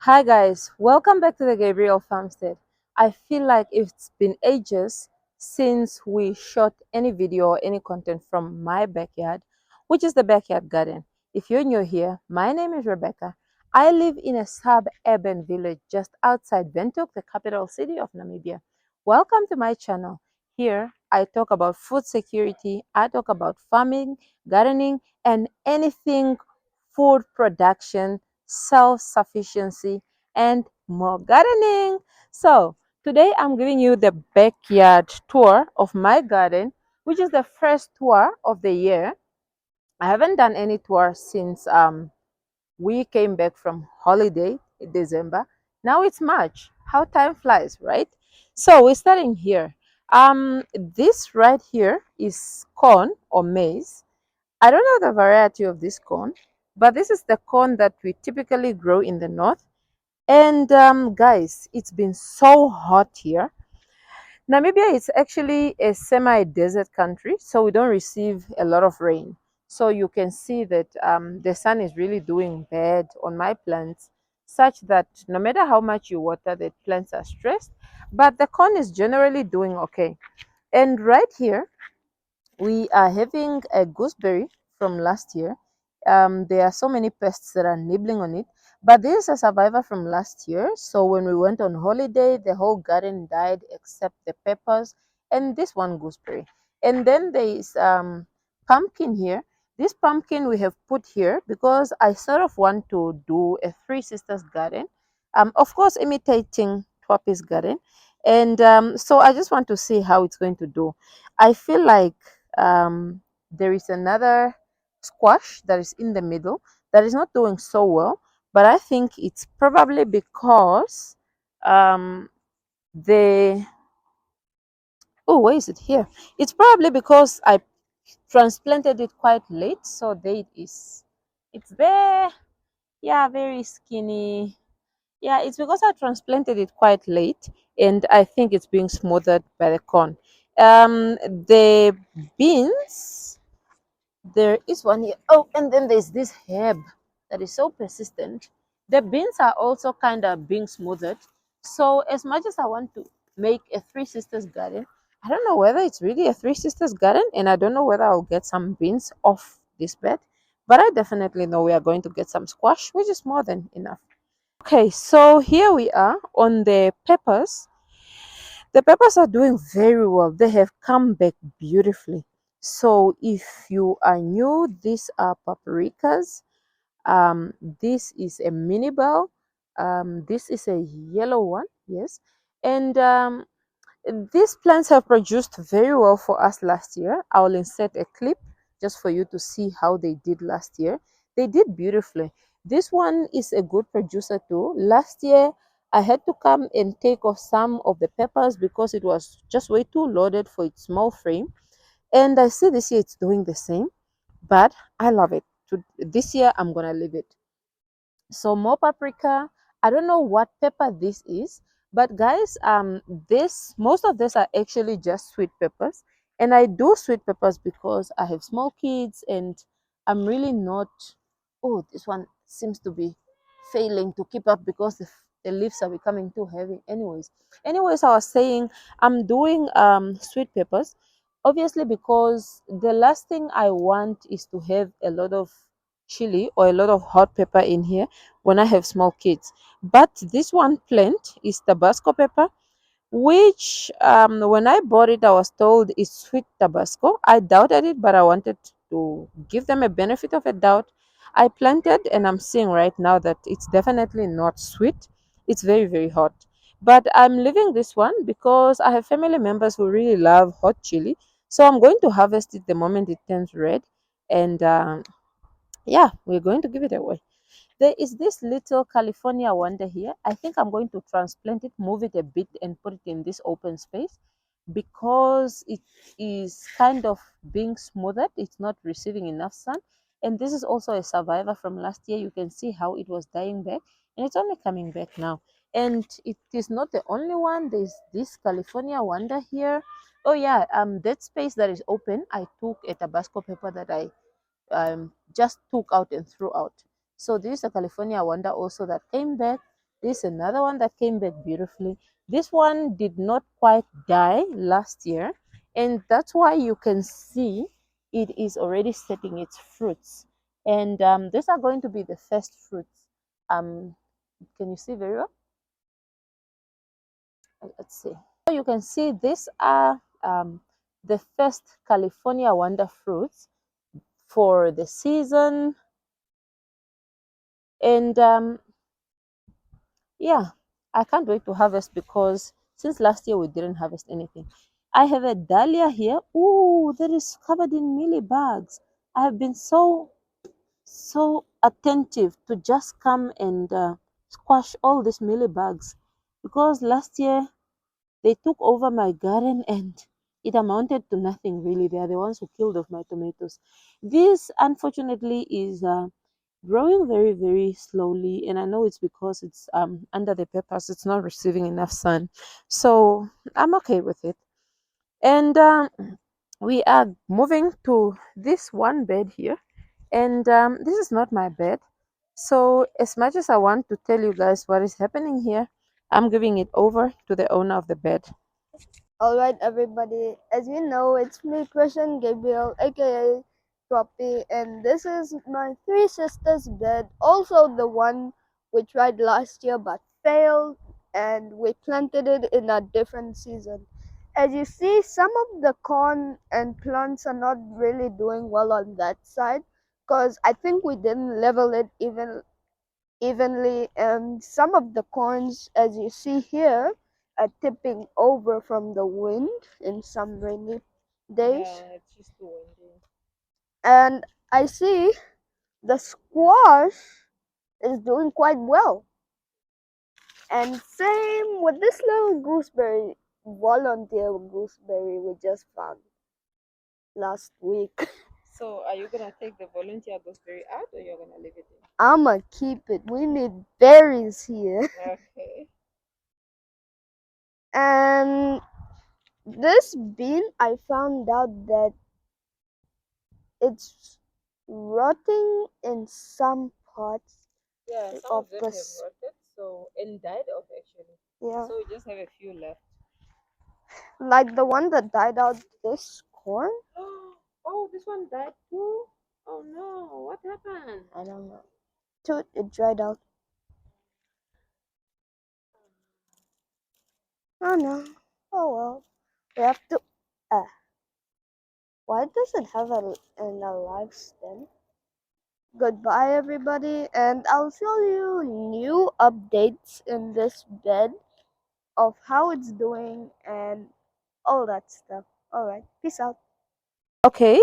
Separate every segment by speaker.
Speaker 1: Hi guys, welcome back to the Gabriel Farmstead. I feel like it's been ages since we shot any video or any content from my backyard, which is the backyard garden. If you're new here, my name is Rebecca. I live in a suburban village just outside Windhoek, the capital city of Namibia. Welcome to my channel. Here, I talk about food security, I talk about farming, gardening, and anything food production, self-sufficiency, and more gardening. So today I'm giving you the backyard tour of my garden, which is the first tour of the year. I haven't done any tour since we came back from holiday in December. Now it's March. How time flies, right? So we're starting here. This right here is corn or maize. I don't know the variety of this corn, but this is the corn that we typically grow in the north. And guys, it's been so hot here. Namibia is actually a semi-desert country, so we don't receive a lot of rain. So you can see that the sun is really doing bad on my plants, such that no matter how much you water, the plants are stressed. But the corn is generally doing okay. And right here, we are having a gooseberry from last year. There are so many pests that are nibbling on it, but this is a survivor from last year. So when we went on holiday, the whole garden died except the peppers and this one gooseberry. And then there is pumpkin here. This pumpkin we have put here because I sort of want to do a Three Sisters garden, of course imitating Twapi's garden. And so I just want to see how it's going to do. I feel like there is another squash that is in the middle that is not doing so well, but I think it's probably because the where is it here? It's probably because I transplanted it quite late, so there it is. It's there, yeah, very skinny. Yeah, it's because I transplanted it quite late, and I think it's being smothered by the corn. The beans, there is one here. Oh, and then there's this herb that is so persistent. The beans are also kind of being smoothed. So as much as I want to make a Three Sisters garden, I don't know whether it's really a Three Sisters garden, and I don't know whether I'll get some beans off this bed. But I definitely know we are going to get some squash, which is more than enough. Okay, so here we are on the peppers. The peppers are doing very well. They have come back beautifully. So if you are new, these are paprikas. This is a mini bell. This is a yellow one, yes. And these plants have produced very well for us last year. I will insert a clip just for you to see how they did last year. They did beautifully. This one is a good producer too. Last year, I had to come and take off some of the peppers because it was just way too loaded for its small frame. And I see this year it's doing the same, but I love it. This year, I'm going to leave it. So more paprika. I don't know what pepper this is, but guys, this most of this are actually just sweet peppers, and I do sweet peppers because I have small kids and I'm really not. Oh, this one seems to be failing to keep up because the leaves are becoming too heavy. Anyways, I was saying I'm doing sweet peppers, obviously because the last thing I want is to have a lot of chili or a lot of hot pepper in here when I have small kids. But this one plant is Tabasco pepper, which when I bought it, I was told is sweet Tabasco. I doubted it, but I wanted to give them a benefit of a doubt. I planted, and I'm seeing right now that it's definitely not sweet. It's very, very hot. But I'm leaving this one because I have family members who really love hot chili. So I'm going to harvest it the moment it turns red. And yeah, we're going to give it away. There is this little California wonder here. I think I'm going to transplant it, move it a bit, and put it in this open space because it is kind of being smoothed. It's not receiving enough sun. And this is also a survivor from last year. You can see how it was dying back, and it's only coming back now. And it is not the only one. There's this California wonder here. Oh yeah, that space that is open, I took a Tabasco pepper that I just took out and threw out. So this is a California wonder also that came back. This is another one that came back beautifully. This one did not quite die last year, and that's why you can see it is already setting its fruits. And these are going to be the first fruits. Um, can you see very well? Let's see. So you can see these are the first California wonder fruits for the season. And yeah, I can't wait to harvest because since last year we didn't harvest anything. I have a dahlia here. Ooh, that is covered in mealybugs. I have been so attentive to just come and squash all these mealybugs because last year they took over my garden and it amounted to nothing really. They are the ones who killed off my tomatoes. This unfortunately is growing very, very slowly, and I know it's because it's under the peppers, it's not receiving enough sun. So I'm okay with it. And we are moving to this one bed here, and this is not my bed. So as much as I want to tell you guys what is happening here, I'm giving it over to the owner of the bed.
Speaker 2: Alright, everybody. As you know, it's me, Christian Gabriel, aka Troppy, and this is my three sisters' bed. Also, the one we tried last year but failed, and we planted it in a different season. As you see, some of the corn and plants are not really doing well on that side because I think we didn't level it evenly, and some of the corns, as you see here, are tipping over from the wind in some rainy days.
Speaker 1: Yeah, it's just too windy.
Speaker 2: And I see the squash is doing quite well. And same with this little gooseberry, volunteer gooseberry we just found last week.
Speaker 1: So are you gonna take the volunteer gooseberry out or you're gonna leave it in?
Speaker 2: I'ma keep it. We need berries here.
Speaker 1: Okay.
Speaker 2: And this bean, I found out that it's rotting in some parts
Speaker 1: Yeah, some
Speaker 2: of
Speaker 1: of them
Speaker 2: the
Speaker 1: have rotted, so and died off actually.
Speaker 2: yeah,
Speaker 1: So we just have a few left.
Speaker 2: like the one that died out this corn.
Speaker 1: Oh, this one died too. Oh no, what happened?
Speaker 2: I don't know. Too, it dried out. Oh no. Oh well. We have to. Uh, why does it have a live stem? Goodbye, everybody, and I'll show you new updates in this bed of how it's doing and all that stuff. All right, peace out.
Speaker 1: Okay,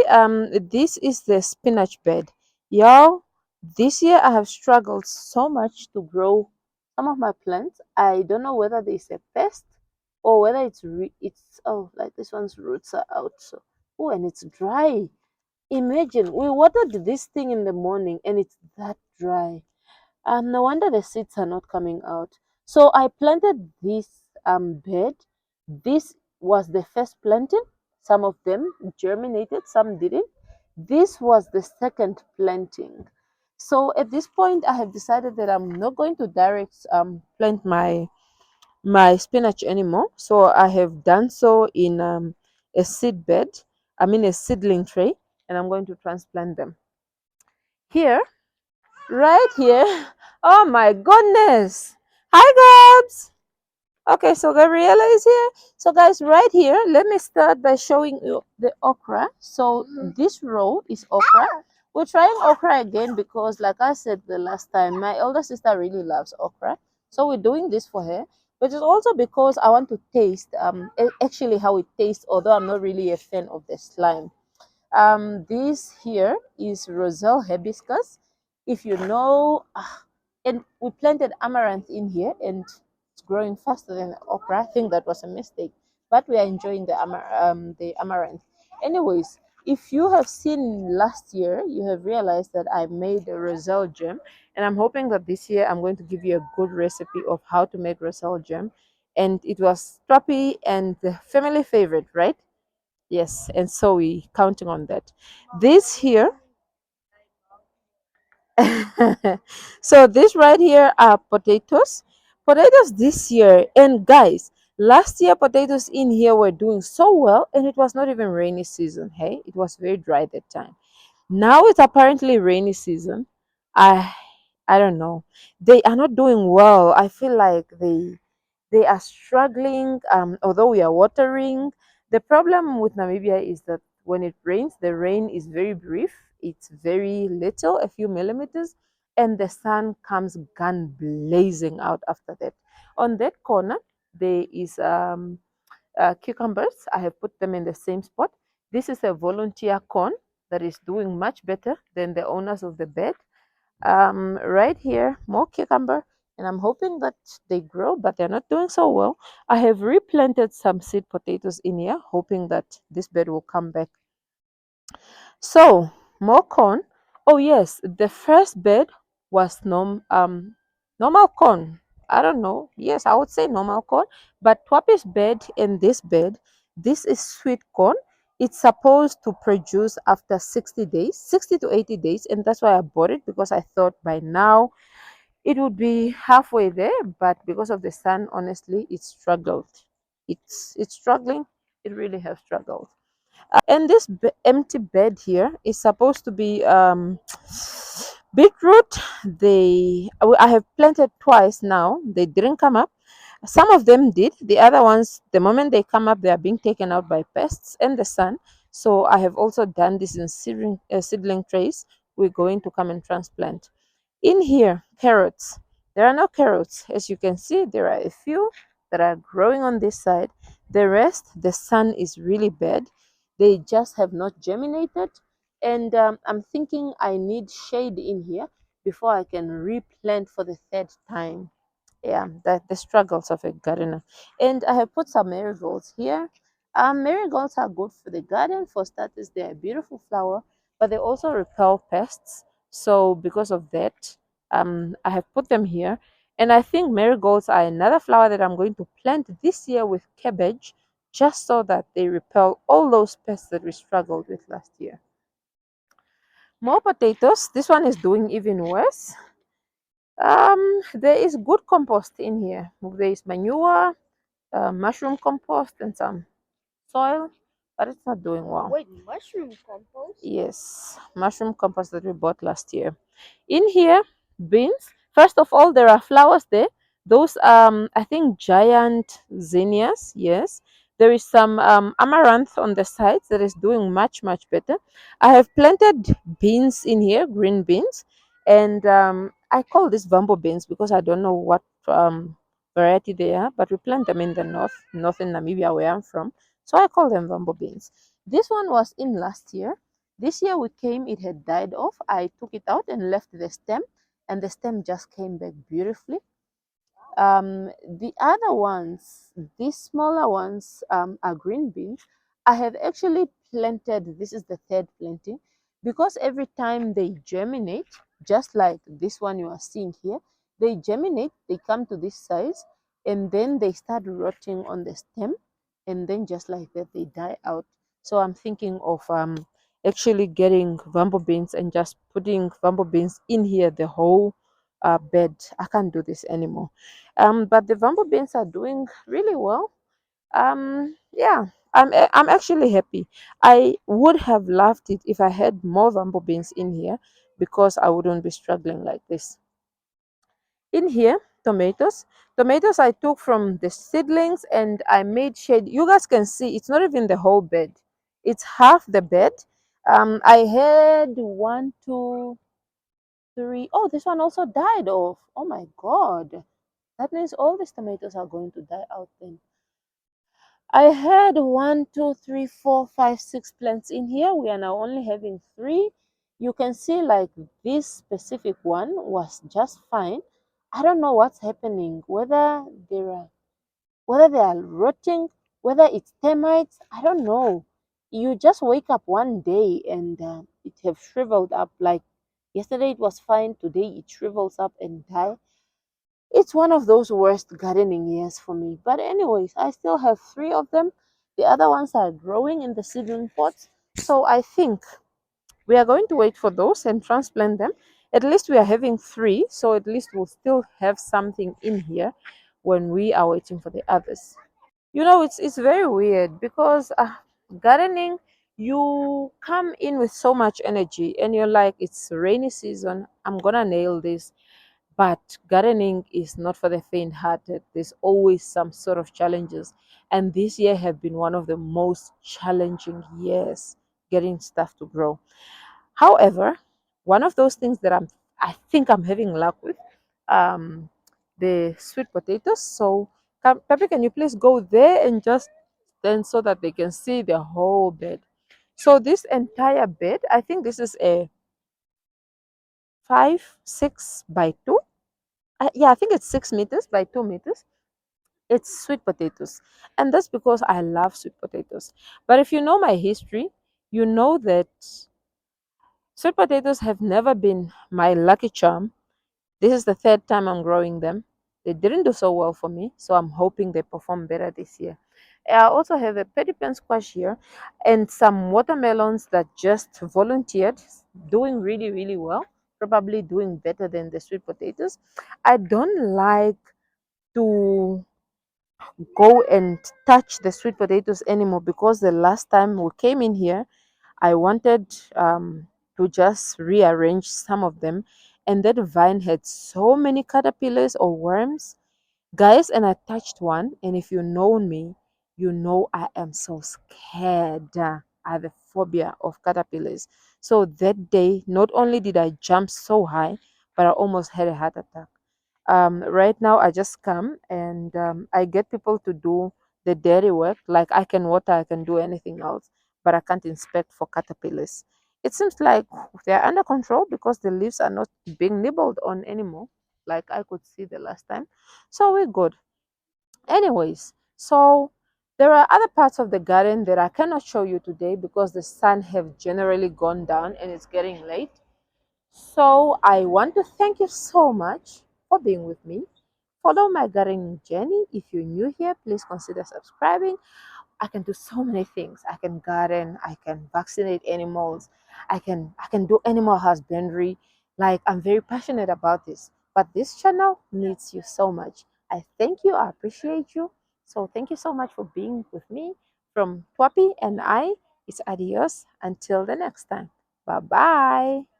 Speaker 1: this is the spinach bed. Y'all, this year I have struggled so much to grow some of my plants. I don't know whether there's a pest or whether it's oh, like this one's roots are out. So, oh, and it's dry. Imagine we watered this thing in the morning and it's that dry. No wonder the seeds are not coming out. So I planted this bed. This was the first planting. Some of them germinated, some didn't. This was the second planting. So at this point, I have decided that I'm not going to direct plant my spinach anymore. So I have done so in a seed bed. I mean a seedling tray, and I'm going to transplant them here. Right here. Oh my goodness. Hi, Gabs. Okay, so Gabriella is here. So, guys, right here, let me start by showing you the okra. So, this row is okra. We're trying okra again because, like I said the last time, my elder sister really loves okra. So, we're doing this for her. But it's also because I want to taste actually how it tastes, although I'm not really a fan of the slime. This here is Roselle hibiscus. If you know, and we planted amaranth in here and it's growing faster than okra. I think that was a mistake, but we are enjoying the amaranth. Anyways, if you have seen last year, you have realized that I made a Roselle gem, and I'm hoping that this year I'm going to give you a good recipe of how to make Roselle gem. And it was Strappy and the family favorite, right? Yes, and so we counting on that. This here, so this right here are potatoes. Potatoes this year, and guys, last year potatoes in here were doing so well, and it was not even rainy season. Hey, it was very dry that time. Now it's apparently rainy season. I I don't know. They are not doing well. I feel like they are struggling. Although we are watering, the problem with Namibia is that when it rains, the rain is very brief. It's very little, a few millimeters, and the sun comes gun blazing out after that. On that corner, there is cucumbers. I have put them in the same spot. This is a volunteer corn that is doing much better than the owners of the bed. Right here, more cucumber, and I'm hoping that they grow, but they're not doing so well. I have replanted some seed potatoes in here, hoping that this bed will come back. So, more corn. Oh yes, the first bed was normal corn. I don't know. Yes, I would say normal corn. But Twapi's bed and this bed, this is sweet corn. It's supposed to produce after 60 days, 60 to 80 days. And that's why I bought it, because I thought by now it would be halfway there. But because of the sun, honestly, it struggled. It's struggling. It really has struggled. And this empty bed here is supposed to be beetroot. I have planted twice now. They didn't come up. Some of them did. The other ones, the moment they come up, they are being taken out by pests and the sun. So I have also done this in seedling trays. We're going to come and transplant. In here, carrots. There are no carrots. As you can see, there are a few that are growing on this side. The rest, the sun is really bad. They just have not germinated. And I'm thinking I need shade in here before I can replant for the third time. Yeah, that the struggles of a gardener. And I have put some marigolds here. Marigolds are good for the garden. For starters, they're a beautiful flower, but they also repel pests. So because of that, I have put them here. And I think marigolds are another flower that I'm going to plant this year with cabbage, just so that they repel all those pests that we struggled with last year. More potatoes. This one is doing even worse. There is good compost in here. There is manure, mushroom compost, and some soil, but it's not doing well.
Speaker 2: Wait, mushroom compost?
Speaker 1: Yes, mushroom compost that we bought last year. In here, beans. First of all, there are flowers there. Those I think giant zinnias. Yes, there is some amaranth on the sides that is doing much better. I have planted beans in here, green beans, and I call this bamboo beans because I don't know what variety they are, but we plant them in the northern Namibia where I'm from, so I call them bamboo beans. This one was in last year. This year we came, it had died off. I took it out and left the stem, and the stem just came back beautifully. The other ones, these smaller ones, are green beans. I have actually planted, this is the third planting, because every time they germinate, just like this one you are seeing here, they germinate, they come to this size, and then they start rotting on the stem, and then just like that, they die out. So I'm thinking of actually getting bamboo beans and just putting bamboo beans in here, the whole bed. I can't do this anymore. But the bamboo beans are doing really well. Yeah, I'm actually happy. I would have loved it if I had more bamboo beans in here, because I wouldn't be struggling like this. In here, tomatoes. Tomatoes I took from the seedlings and I made shade. You guys can see it's not even the whole bed. It's half the bed. I had one, two, three. Oh, this one also died off. Oh my God. That means all these tomatoes are going to die out then. I had one, two, three, four, five, six plants in here. We are now only having three. You can see like this specific one was just fine. I don't know what's happening, whether they are rotting, whether it's termites. I don't know. You just wake up one day and it have shriveled up. Like yesterday it was fine, today it shrivels up and die. It's one of those worst gardening years for me. But anyways, I still have three of them. The other ones are growing in the seedling pots. So I think we are going to wait for those and transplant them. At least we are having three, so at least we'll still have something in here when we are waiting for the others. It's very weird because gardening, you come in with so much energy and you're like, it's rainy season, I'm gonna nail this. But gardening is not for the faint-hearted. There's always some sort of challenges, and this year have been one of the most challenging years getting stuff to grow. However, one of those things that I think I'm having luck with, um, the sweet potatoes. So, Pepe, can you please go there and just stand so that they can see the whole bed? So this entire bed, I think this is a 5, 6 by 2. Yeah, I think it's 6 meters by 2 meters. It's sweet potatoes, and that's because I love sweet potatoes. But if you know my history, you know that sweet potatoes have never been my lucky charm. This is the third time I'm growing them. They didn't do so well for me, so I'm hoping they perform better this year. I also have a pen squash here and some watermelons that just volunteered, doing really, really well, probably doing better than the sweet potatoes. I don't like to go and touch the sweet potatoes anymore because the last time we came in here, I wanted to just rearrange some of them, and that vine had so many caterpillars or worms, guys. And I touched one, and if you know me, you know I am so scared. I have a phobia of caterpillars. So that day, not only did I jump so high, but I almost had a heart attack. Right now I just come and I get people to do the dairy work. Like I can water, I can do anything else, but I can't inspect for caterpillars. It seems like they're under control because the leaves are not being nibbled on anymore, like I could see the last time. So we're good. Anyways, so there are other parts of the garden that I cannot show you today because the sun have generally gone down and it's getting late. So I want to thank you so much for being with me. Follow my gardening journey. If you're new here, please consider subscribing. I can do so many things. I can garden, I can vaccinate animals, I can do animal husbandry. Like I'm very passionate about this. But this channel needs you so much. I thank you, I appreciate you. So thank you so much for being with me. From Twapi and I, it's adios until the next time. Bye bye.